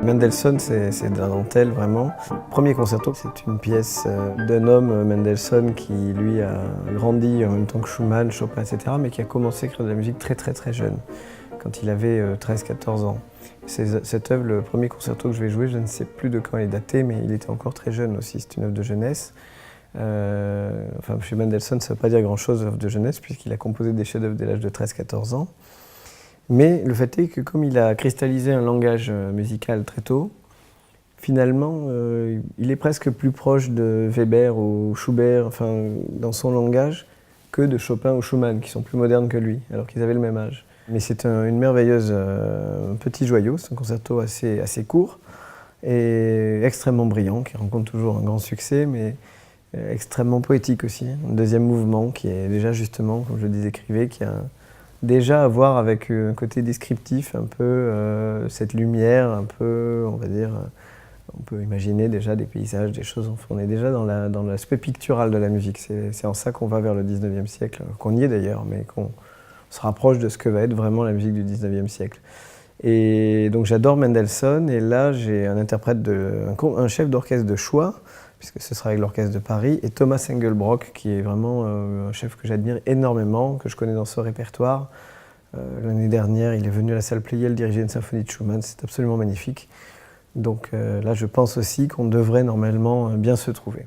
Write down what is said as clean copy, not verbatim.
Mendelssohn, c'est de la dentelle vraiment. Le premier concerto, c'est une pièce d'un homme, Mendelssohn, qui lui a grandi en même temps que Schumann, Chopin, etc., mais qui a commencé à écrire de la musique très jeune, quand il avait 13-14 ans. Cette œuvre, le premier concerto que je vais jouer, je ne sais plus de quand il est daté, mais il était encore très jeune aussi, c'est une œuvre de jeunesse. Enfin, chez Mendelssohn, ça ne veut pas dire grand-chose, œuvre de jeunesse, puisqu'il a composé des chefs-d'œuvre dès l'âge de 13-14 ans. Mais le fait est que comme il a cristallisé un langage musical très tôt, finalement, il est presque plus proche de Weber ou Schubert, enfin, dans son langage, que de Chopin ou Schumann, qui sont plus modernes que lui, alors qu'ils avaient le même âge. Mais c'est une merveilleuse petit joyau, c'est un concerto assez court et extrêmement brillant, qui rencontre toujours un grand succès, mais extrêmement poétique aussi. Un deuxième mouvement qui est déjà justement, comme je le disais, écrivé, qui a déjà à voir avec un côté descriptif, un peu cette lumière, un peu, on va dire, on peut imaginer déjà des paysages, des choses, on est déjà dans l'aspect pictural de la musique. C'est en ça qu'on va vers le 19e siècle, qu'on y est d'ailleurs, mais qu'on se rapproche de ce que va être vraiment la musique du 19e siècle. Et donc j'adore Mendelssohn, et là j'ai un interprète, un chef d'orchestre de choix, puisque ce sera avec l'Orchestre de Paris, et Thomas Engelbrock, qui est vraiment un chef que j'admire énormément, que je connais dans ce répertoire. L'année dernière, il est venu à la salle Pleyel diriger une symphonie de Schumann, c'est absolument magnifique. Donc là, je pense aussi qu'on devrait normalement bien se trouver.